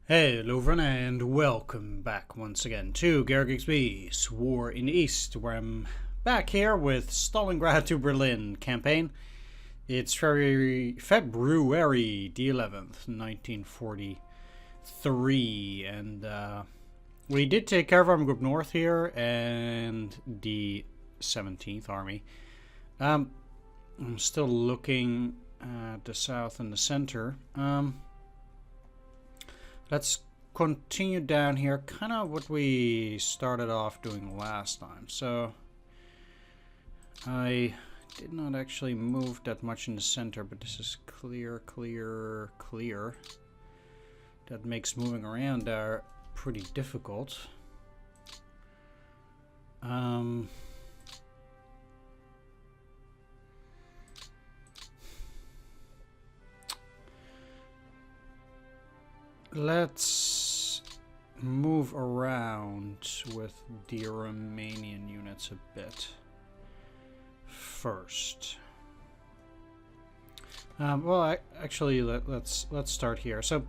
Hello everyone and welcome back once again to Gary Grigsby's War in the East, where I'm back here with Stalingrad to Berlin campaign. It's February the 11th, 1943, and we did take care of Army Group North here and the 17th Army. I'm still looking at the south and the center. Let's continue down here, kind of what we started off doing last time. So I did not actually move that much in the center, but this is clear. That makes moving around there pretty difficult. Let's move around with the Romanian units a bit first. Actually, let's start here. So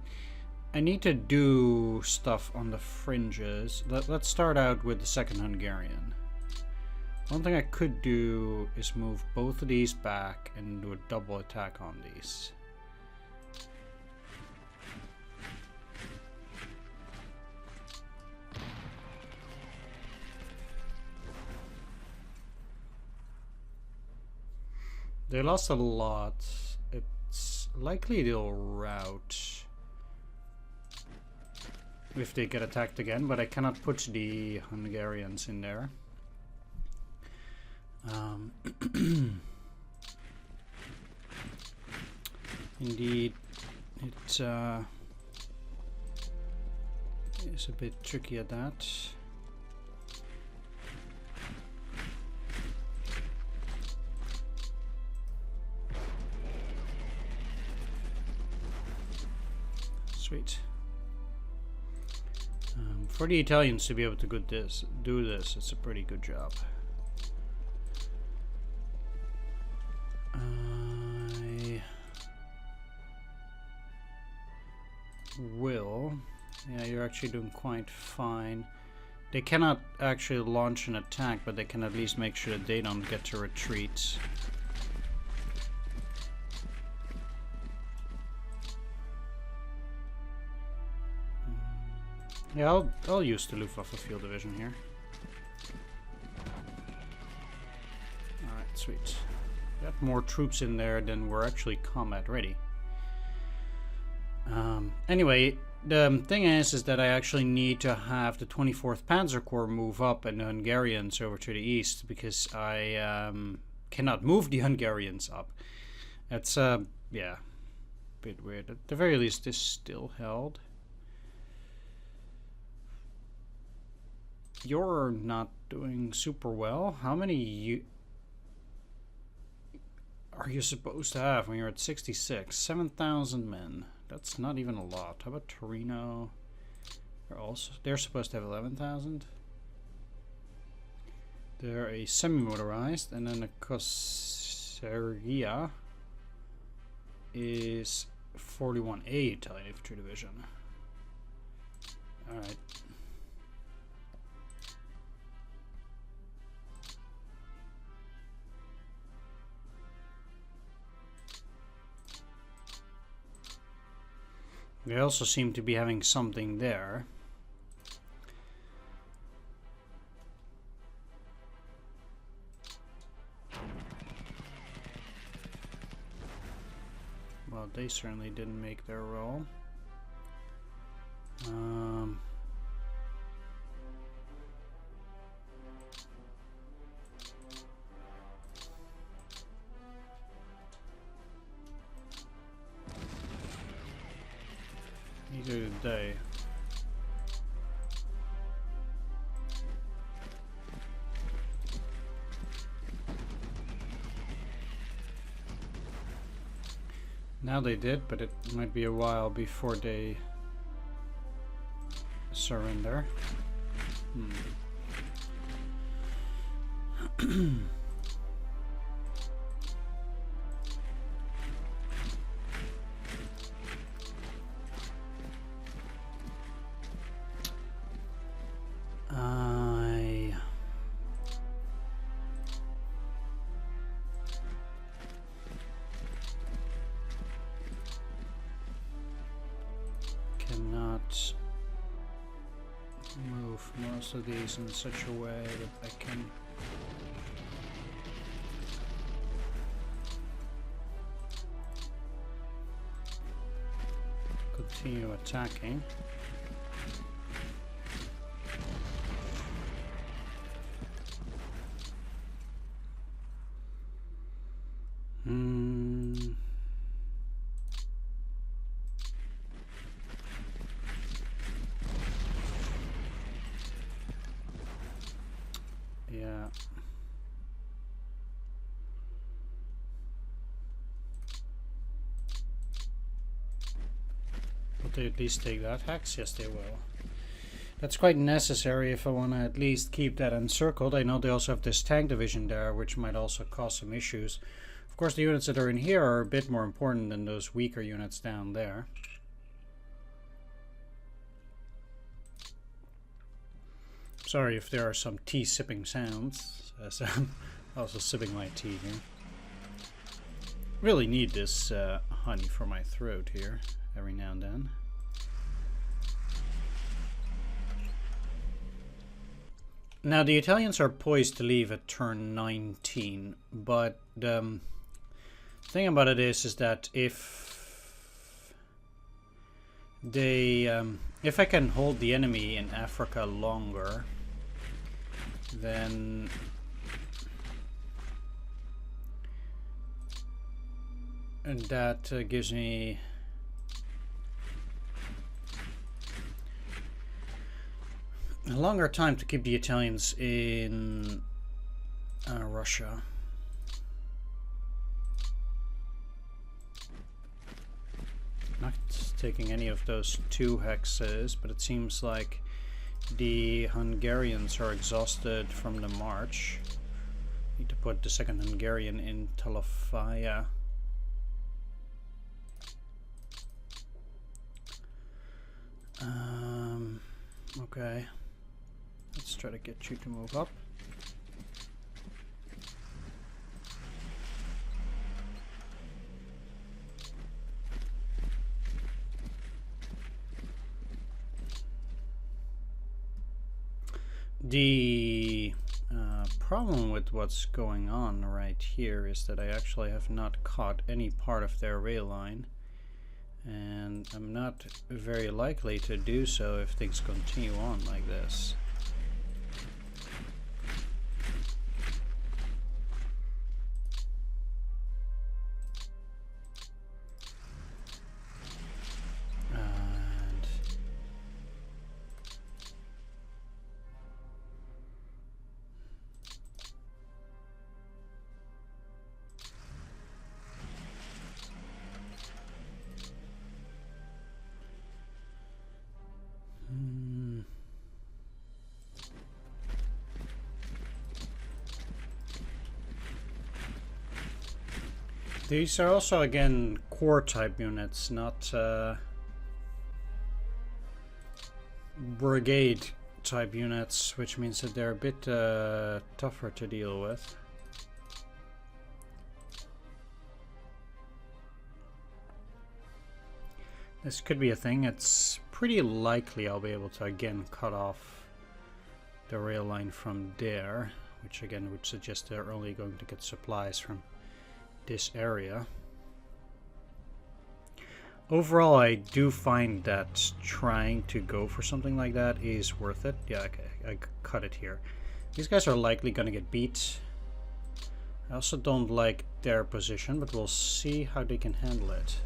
I need to do stuff on the fringes. Let's start out with the Second Hungarian. One thing I could do is move both of these back and do a double attack on these. They lost a lot. It's likely they'll rout if they get attacked again, but I cannot put the Hungarians in there. Indeed, it is a bit tricky at that. Sweet. For the Italians to be able to do this, it's a pretty good job. I will. Yeah, you're actually doing quite fine. They cannot actually launch an attack, but they can at least make sure that they don't get to retreat. Yeah, I'll use the Luftwaffe Field Division here. Alright, sweet. Got more troops in there than were actually combat ready. Anyway, the thing is that I actually need to have the 24th Panzer Corps move up and the Hungarians over to the east, because I cannot move the Hungarians up. That's, yeah, a bit weird. At the very least, this still held. You're not doing super well. How many are you supposed to have when you're at 66? 7,000 men. That's not even a lot. How about Torino? They're supposed to have 11,000. They're a semi-motorized, and then the Cosseria is 41A Italian Infantry Division. All right. They also seem to be having something there. Well, they certainly didn't make their roll. Neither did they. Now they did, but it might be a while before they surrender. cannot move most of these in such a way that I can continue attacking. Yeah. Will they at least take that hex? Yes, they will. That's quite necessary if I want to at least keep that encircled. I know they also have this tank division there, which might also cause some issues. Of course, the units that are in here are a bit more important than those weaker units down there. Sorry if there are some tea sipping sounds, as I'm also sipping my tea here. Really need this honey for my throat here every now and then. Now the Italians are poised to leave at turn 19, but the thing about it is that if they, if I can hold the enemy in Africa longer, then and that gives me a longer time to keep the Italians in Russia. Not taking any of those 2 hexes, but it seems like the Hungarians are exhausted from the march. Need to put the second Hungarian in Talafaya. Okay. Let's try to get you to move up. The problem with what's going on right here is that I actually have not caught any part of their rail line, and I'm not very likely to do so if things continue on like this. These are also, again, core type units, not brigade type units, which means that they're a bit tougher to deal with. This could be a thing. It's pretty likely I'll be able to again cut off the rail line from there, which again would suggest they're only going to get supplies from this area. Overall, I do find that trying to go for something like that is worth it. Yeah, okay, I cut it here. These guys are likely going to get beat. I also don't like their position, but we'll see how they can handle it.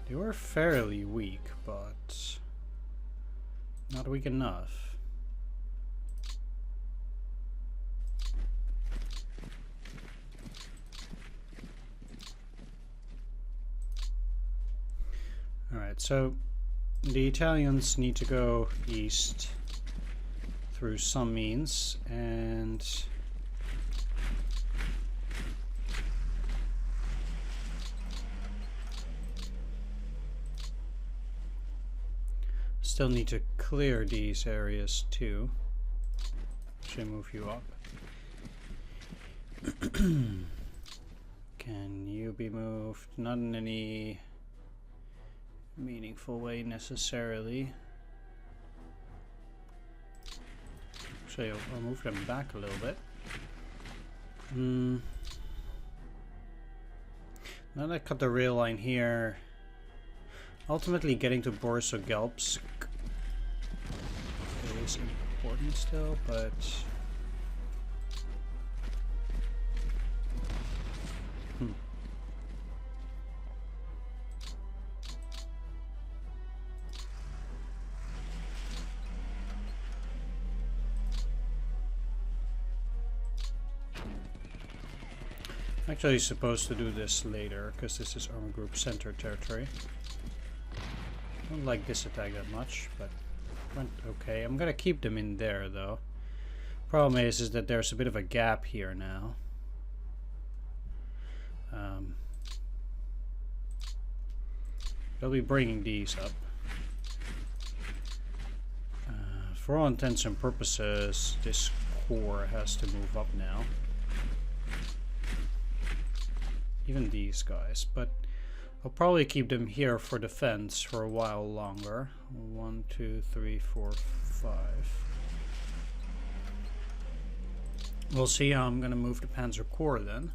They were fairly weak, but not weak enough. Alright, so the Italians need to go east through some means, and Still need to clear these areas too. Should move you up. Can you be moved? Not in any meaningful way necessarily. So I'll move them back a little bit. Now that I cut the rail line here, ultimately getting to Borisov-Gelbsk is important still, but I'm actually supposed to do this later, because this is Army Group Center territory. I don't like this attack that much, but went okay. I'm gonna keep them in there, though. Problem is that there's a bit of a gap here now. They'll be bringing these up. For all intents and purposes, this core has to move up now. Even these guys, but I'll probably keep them here for defense for a while longer. 1, 2, 3, 4, 5. We'll see how I'm gonna move the Panzer Corps then.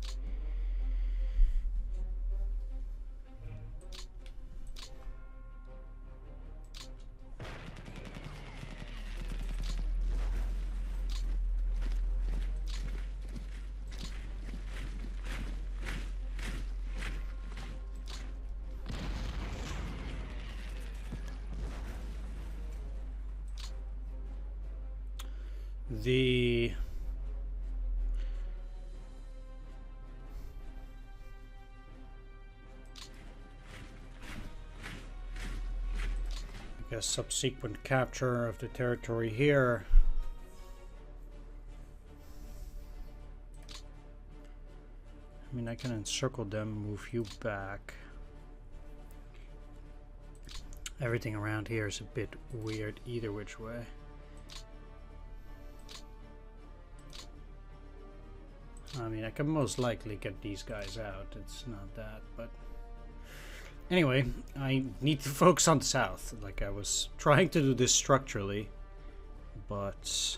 I guess subsequent capture of the territory here. I mean, I can encircle them, move you back. Everything around here is a bit weird either which way. I mean, I can most likely get these guys out. It's not that, but anyway, I need to focus on the south. Like, I was trying to do this structurally, but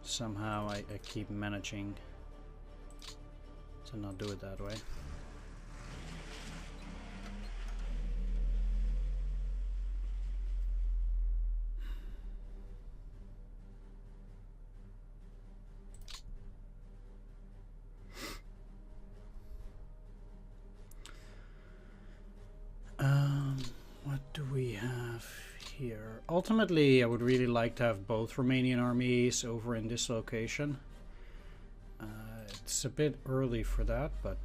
somehow I keep managing to not do it that way. What do we have here? Ultimately, I would really like to have both Romanian armies over in this location. It's a bit early for that, but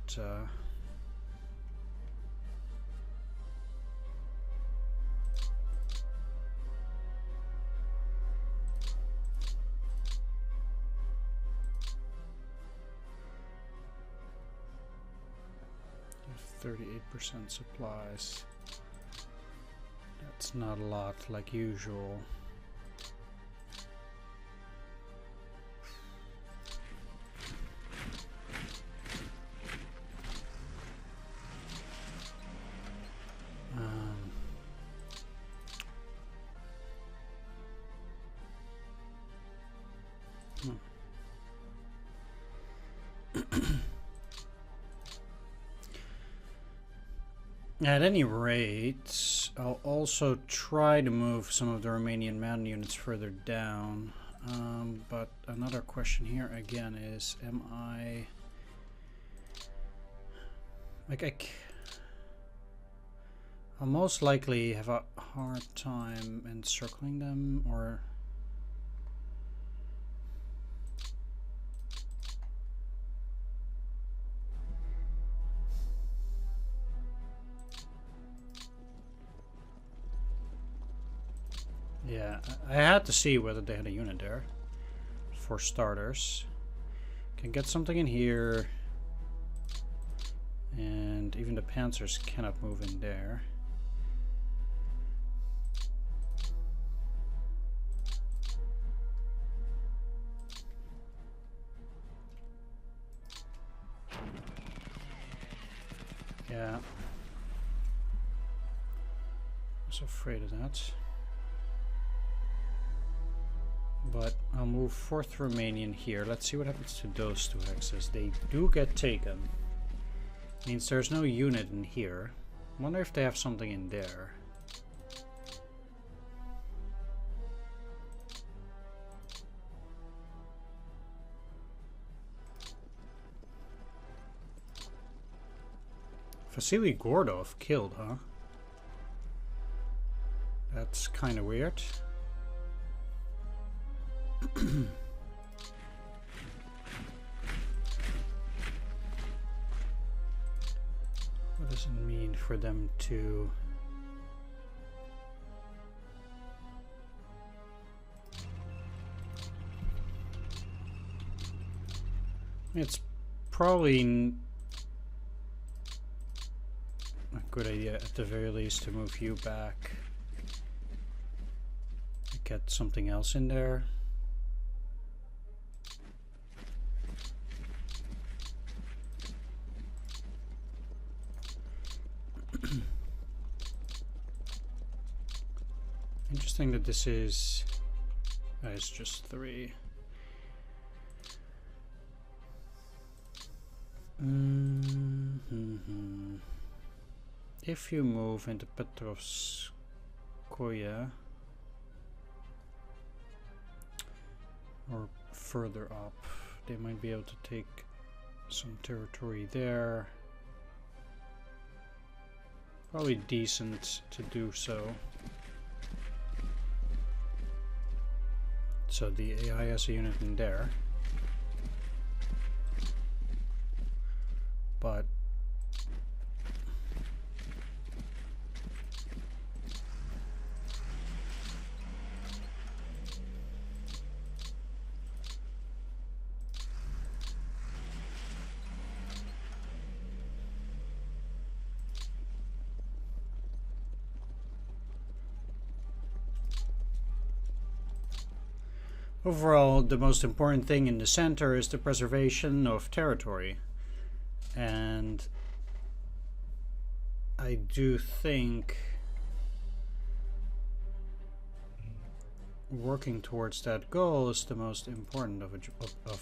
%38 supplies. That's not a lot like usual. At any rate, I'll also try to move some of the Romanian mountain units further down. But another question here again is, am I... like, I'll most likely have a hard time encircling them, or... Yeah, I had to see whether they had a unit there, for starters. Can get something in here, and even the panzers cannot move in there. Yeah. I was afraid of that. But I'll move 4th Romanian here. Let's see what happens to those 2 hexes. They do get taken. Means there's no unit in here. Wonder if they have something in there. Vasily Gordov killed, huh? That's kind of weird. What does it mean for them to... It's probably a good idea at the very least to move you back. Get something else in there. Interesting that this is... it's just 3. If you move into Petrovskoye or further up, they might be able to take some territory there. Probably decent to do so. So the AI has a unit in there. But overall, the most important thing in the center is the preservation of territory. And I do think working towards that goal is the most important of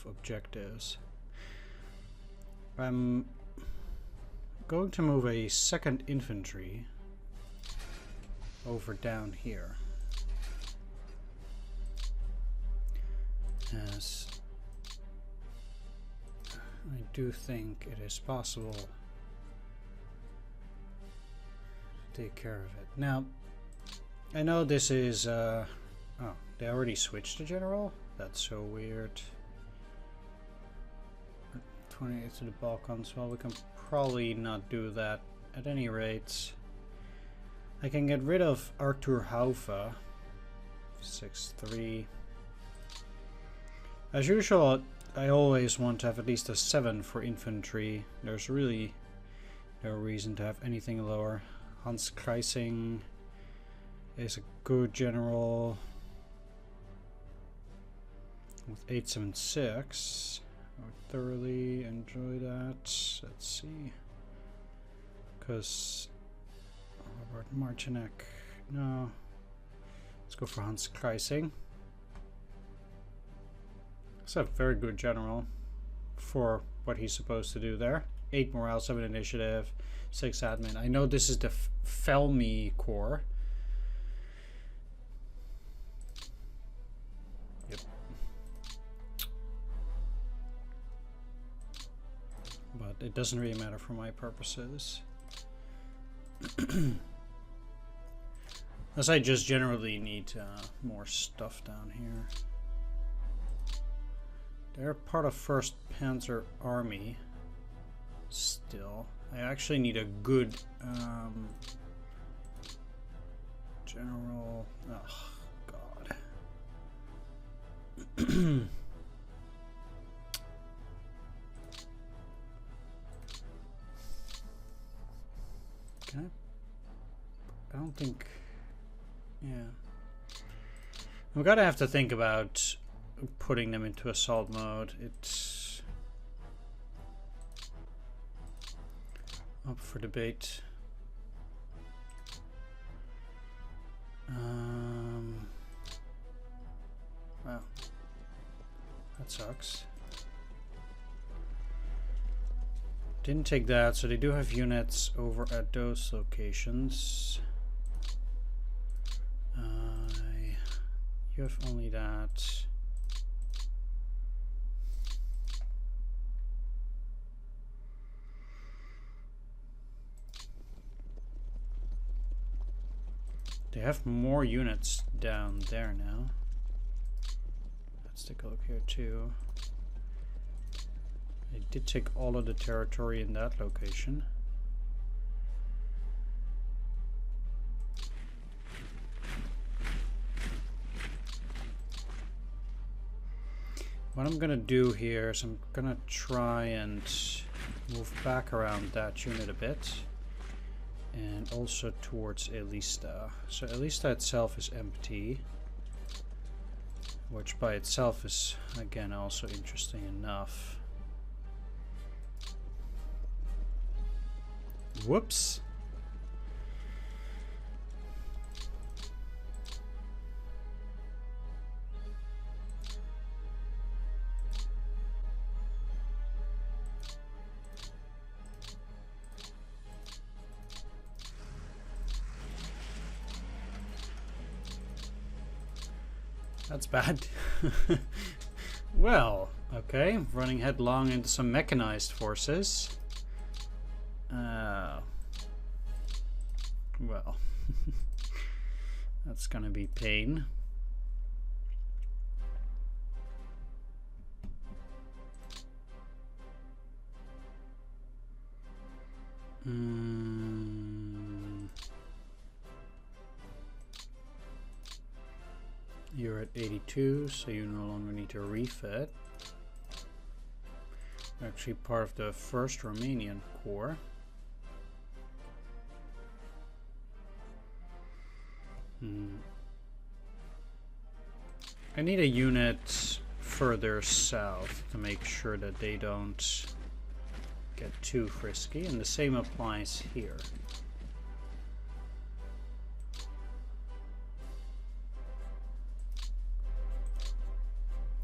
objectives. I'm going to move a 2nd infantry over down here. As I do think it is possible to take care of it. Now, I know this is, oh, they already switched to general? That's so weird. 28 to the Balkans, well, we can probably not do that at any rate. I can get rid of Artur Haufa, 6-3. As usual, I always want to have at least a 7 for infantry. There's really no reason to have anything lower. Hans Kreising is a good general with 876. I would thoroughly enjoy that. Let's see. Because Robert Marcinek, no. Let's go for Hans Kreising. He's a very good general for what he's supposed to do there. 8 morale, 7 initiative, 6 admin. I know this is the Felmy Corps. Yep. But it doesn't really matter for my purposes. Unless I just generally need more stuff down here. They're part of 1st Panzer Army still. I actually need a good general. Oh, God. Can I don't think... Yeah. I'm gonna have to think about putting them into assault mode. It's up for debate. Wow, that sucks. Didn't take that, so they do have units over at those locations. You have only that. They have more units down there now. Let's take a look here too. They did take all of the territory in that location. What I'm gonna do here is I'm gonna try and move back around that unit a bit. And also towards Elista. So Elista itself is empty. Which by itself is, again, also interesting enough. Whoops. That's bad. Well, okay, running headlong into some mechanized forces. Well, that's gonna be pain. You're at 82, so you no longer need to refit. Actually part of the 1st Romanian Corps. I need a unit further south to make sure that they don't get too frisky, and the same applies here.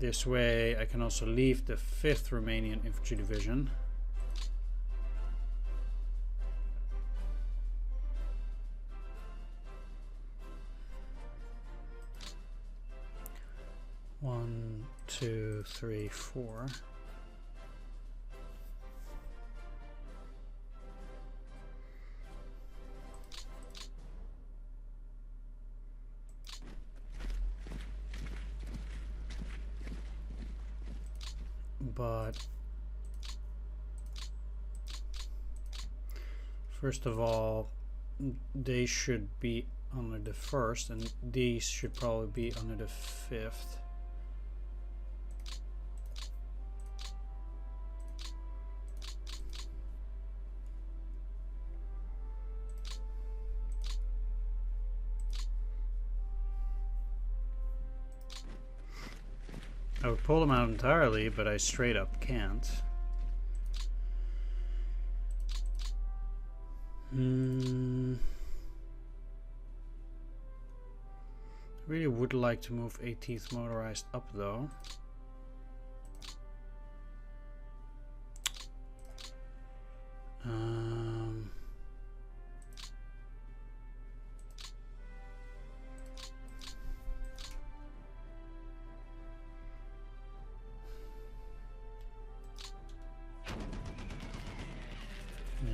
This way I can also leave the 5th Romanian Infantry Division. One, two, three, four. But first of all, they should be under the 1st, and these should probably be under the 5th. I would pull them out entirely, but I straight up can't. I really would like to move 18th Motorized up though.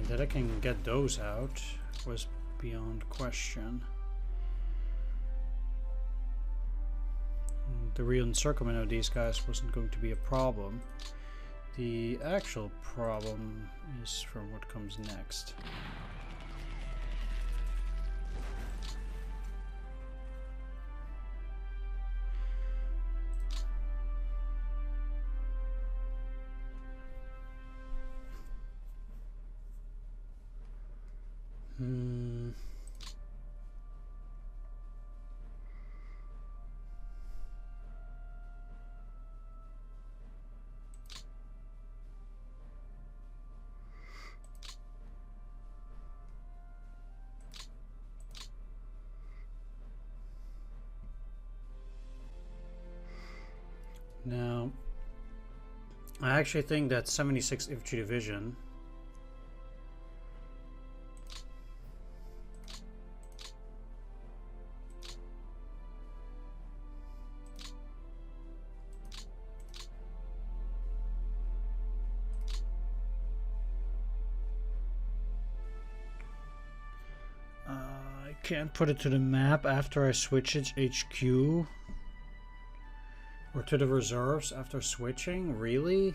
That I can get those out was beyond question. The real encirclement of these guys wasn't going to be a problem. The actual problem is from what comes next. Now, I actually think that 76th Infantry Division I can't put it to the map after I switch its HQ. Or to the reserves after switching? Really?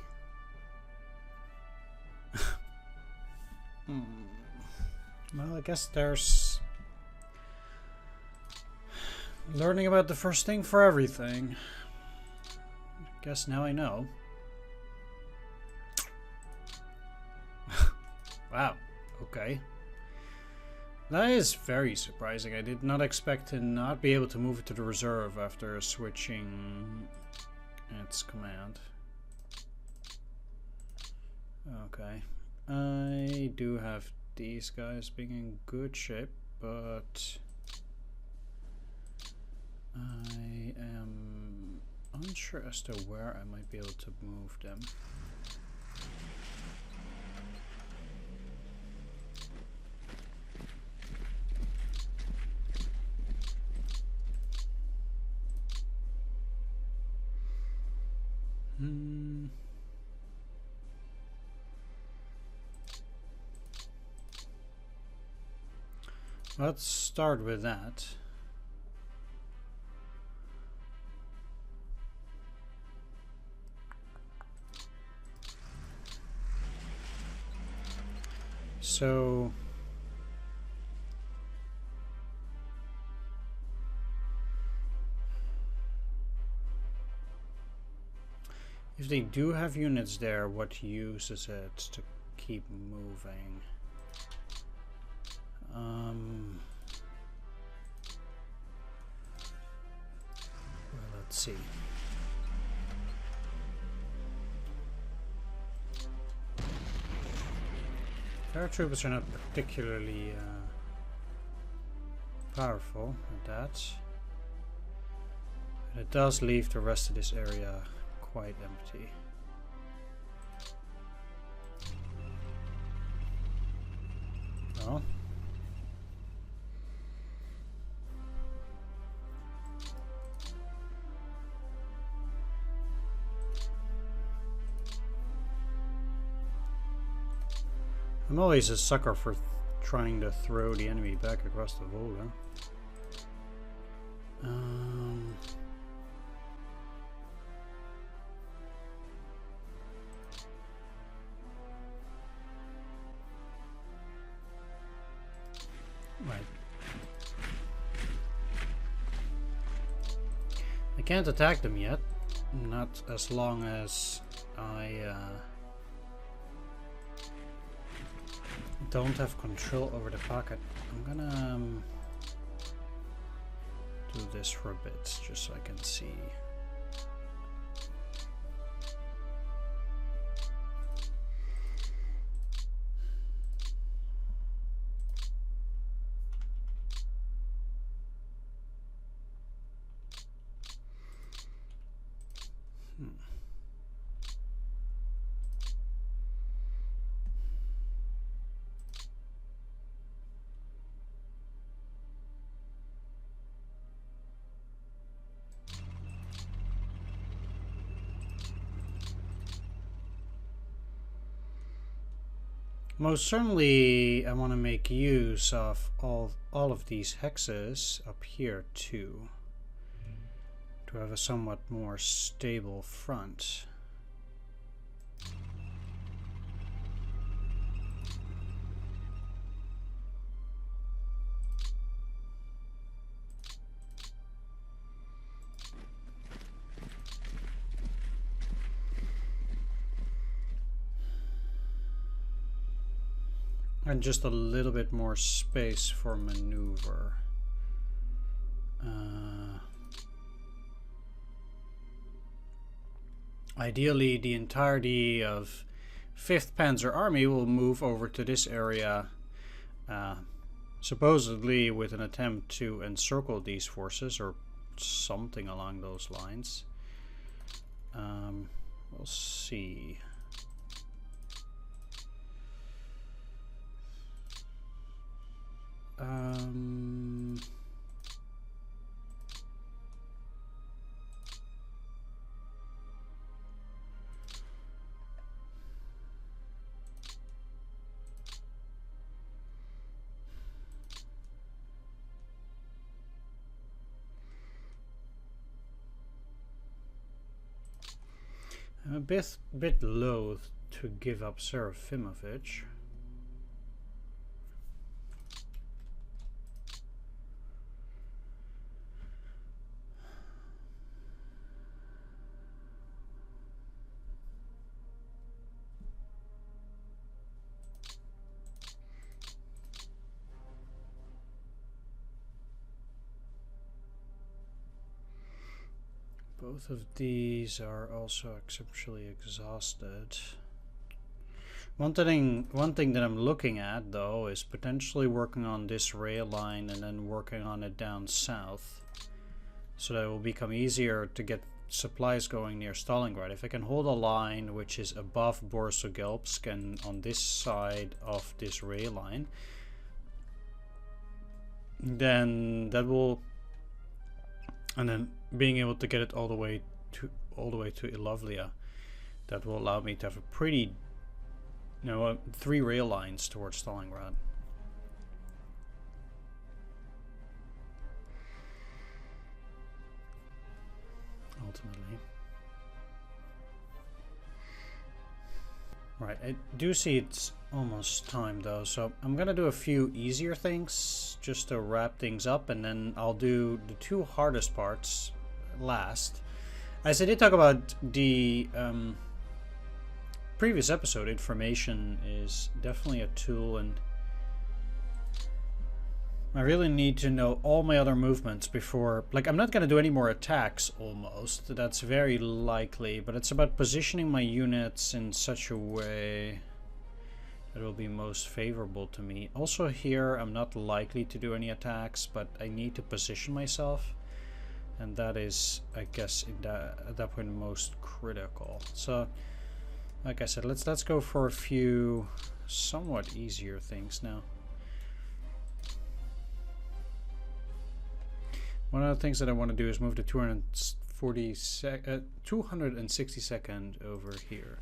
Well, I guess there's learning about the first thing for everything. I guess now I know. Wow. Okay. That is very surprising. I did not expect to not be able to move it to the reserve after switching its command. Okay. I do have these guys being in good shape, but I am unsure as to where I might be able to move them. Let's start with that. So if they do have units there, what use is it to keep moving? Well, let's see. Paratroopers are not particularly powerful at that. But it does leave the rest of this area quite empty. Well, I'm always a sucker for trying to throw the enemy back across the Volga. Right. I can't attack them yet. Not as long as I don't have control over the pocket. I'm gonna do this for a bit, just so I can see. Most certainly I want to make use of all of these hexes up here too, to have a somewhat more stable front. And just a little bit more space for maneuver. Ideally, the entirety of 5th Panzer Army will move over to this area, supposedly with an attempt to encircle these forces or something along those lines. We'll see. I'm a bit loath to give up Serafimovich. Both of these are also exceptionally exhausted. One thing that I'm looking at, though, is potentially working on this rail line and then working on it down south, so that it will become easier to get supplies going near Stalingrad. If I can hold a line which is above Borisovgelsk and on this side of this rail line, then that will, and then being able to get it all the way to Ilovlia, that will allow me to have a pretty, 3 rail lines towards Stalingrad. Ultimately. Right, I do see it's almost time though, so I'm gonna do a few easier things just to wrap things up, and then I'll do the 2 hardest parts last. As I did talk about the previous episode, information is definitely a tool, and I really need to know all my other movements before, like, I'm not going to do any more attacks almost, that's very likely, but it's about positioning my units in such a way that will be most favorable to me. Also here, I'm not likely to do any attacks, but I need to position myself, and that is, I guess, at that point most critical. So, like I said, let's go for a few somewhat easier things now. One of the things that I want to do is move the 262nd over here.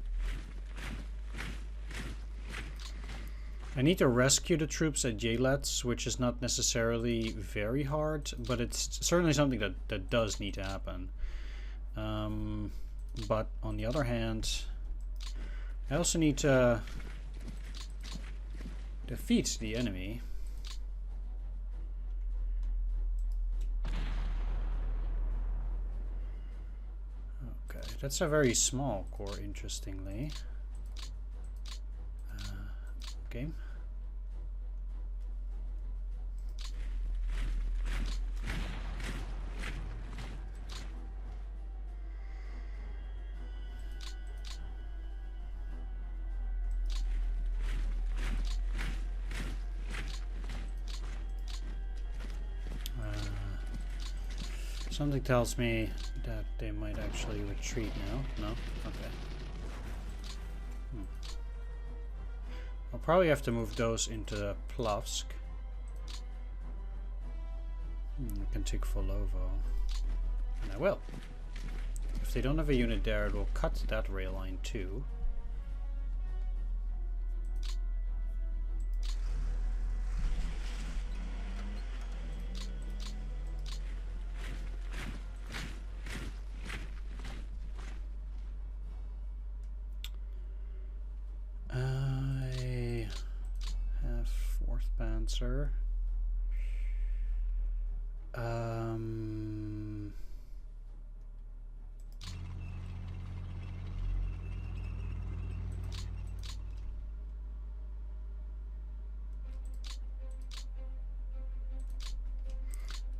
I need to rescue the troops at Yelets, which is not necessarily very hard, but it's certainly something that does need to happen. But on the other hand, I also need to defeat the enemy. Okay, that's a very small corps, interestingly. Okay. Something tells me that they might actually retreat now. No? Okay. I'll probably have to move those into Plovsk. I can take Volovo. And I will. If they don't have a unit there, it will cut that rail line too. Panzer.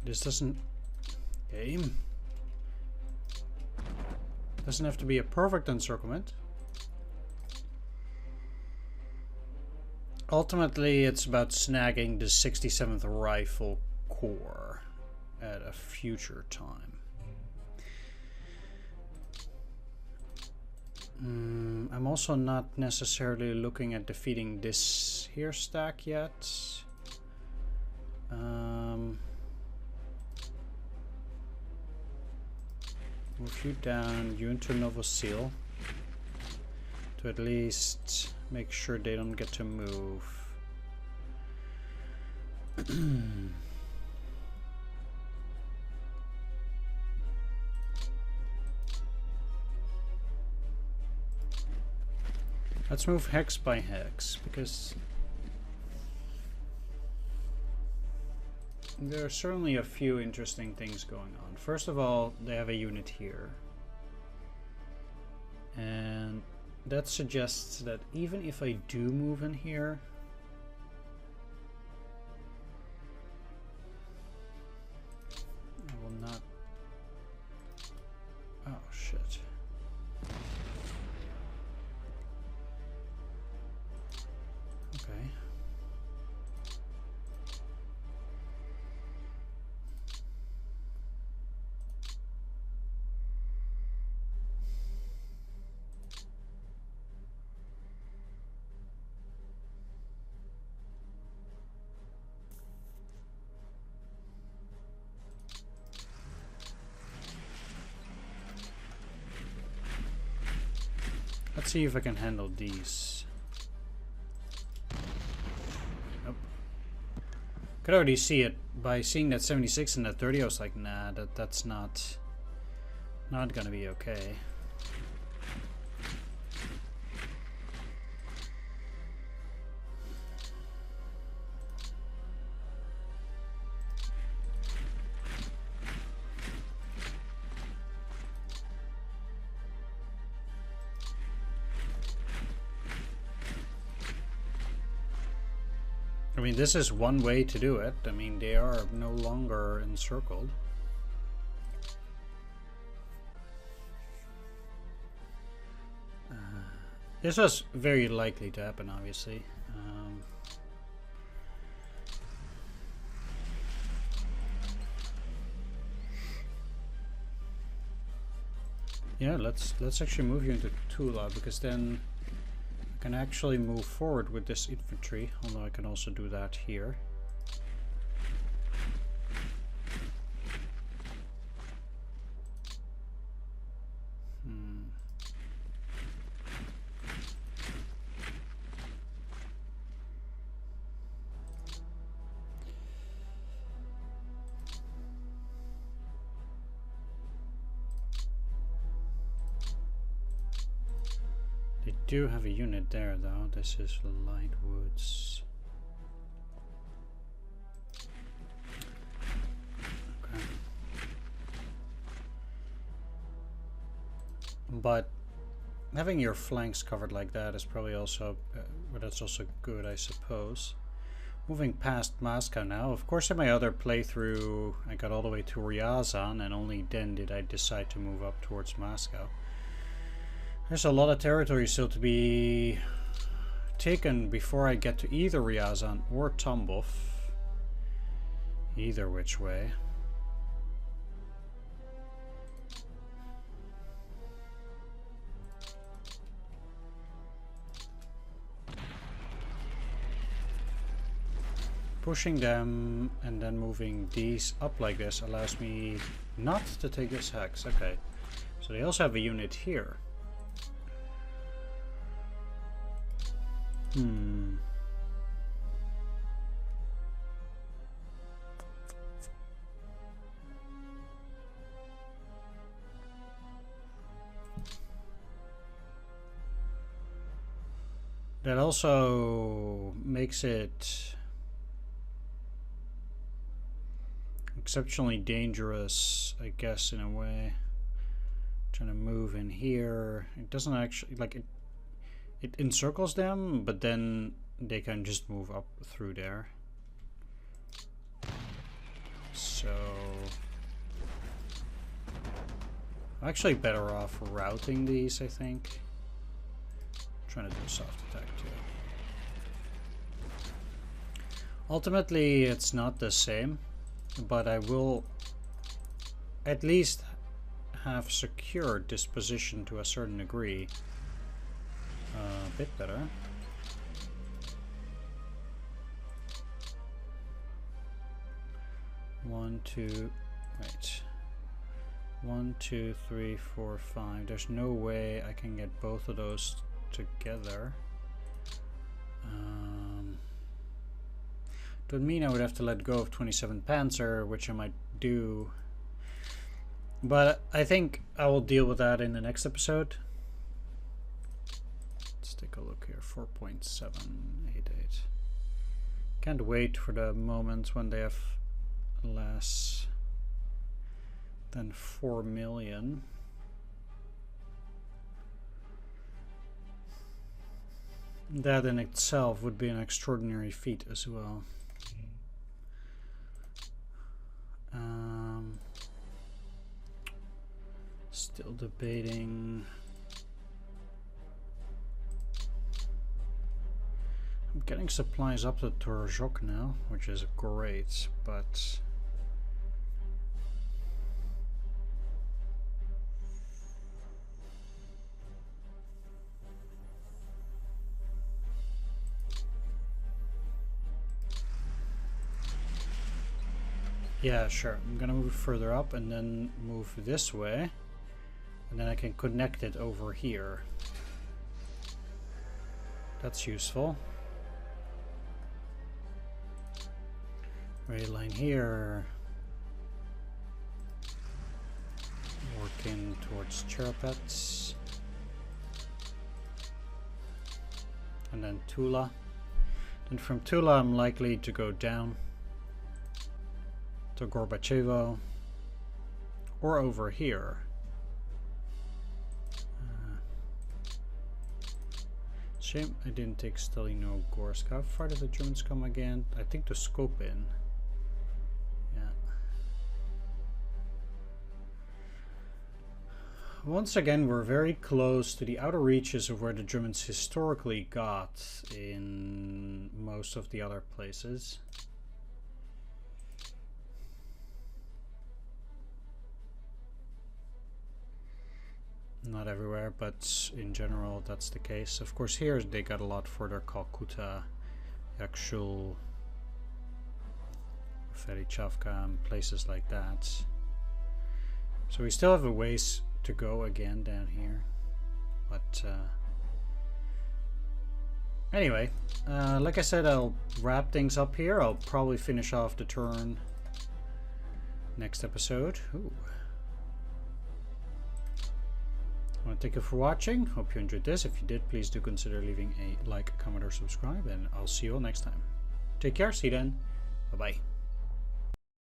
This doesn't have to be a perfect encirclement. Ultimately, it's about snagging the 67th Rifle Corps at a future time. I'm also not necessarily looking at defeating this here stack yet. Move you down, you into Novosil, to at least make sure they don't get to move. Let's move hex by hex, because there are certainly a few interesting things going on. First of all, they have a unit here. And that suggests that even if I do move in here, I will not... Oh, shit. Okay. Let's see if I can handle these. Nope. Could already see it by seeing that 76 and that 30. I was like, nah, that's not gonna be okay. I mean, this is one way to do it. I mean, they are no longer encircled. This was very likely to happen, obviously. Yeah, let's actually move you into Tula, because then I can actually move forward with this infantry, although I can also do that here. Do have a unit there though. This is light woods. Okay. But having your flanks covered like that is probably also well, that's also good, I suppose. Moving past Moscow now. Of course, in my other playthrough I got all the way to Ryazan, and only then did I decide to move up towards Moscow. There's a lot of territory still to be taken before I get to either Ryazan or Tambov. Either which way. Pushing them and then moving these up like this allows me not to take this hex. Okay. So they also have a unit here. That also makes it exceptionally dangerous, I guess, in a way. Trying to move in here. It doesn't actually, like, it encircles them, but then they can just move up through there. So I'm actually better off routing these, I think. Trying to do a soft attack too. Ultimately, it's not the same, but I will at least have secured this position to a certain degree A bit better. One, two, wait. 1, 2, 3, 4, 5. There's no way I can get both of those together. It would mean I would have to let go of 27 Panzer, which I might do. But I think I will deal with that in the next episode. Let's take a look here. 4.788. Can't wait for the moments when they have less than 4 million. That in itself would be an extraordinary feat as well. Still debating. I'm getting supplies up to Torzhok now, which is great, but yeah, sure. I'm gonna move further up and then move this way. And then I can connect it over here. That's useful. Rail line here. Working towards Cherapets. And then Tula. And from Tula I'm likely to go down to Gorbachevo. Or over here. Shame I didn't take Stalinogorsk. How far did the Germans come again? I think to Skopin. Yeah. Once again, we're very close to the outer reaches of where the Germans historically got in most of the other places. Not everywhere, but in general that's the case. Of course here they got a lot further. Calcutta, Yakshul, Ferichavka, and places like that. So we still have a ways to go again down here. But anyway, like I said, I'll wrap things up here. I'll probably finish off the turn next episode. Ooh. I want to thank you for watching. Hope you enjoyed this. If you did, please do consider leaving a like, comment, or subscribe, and I'll see you all next time. Take care. See you then. Bye-bye.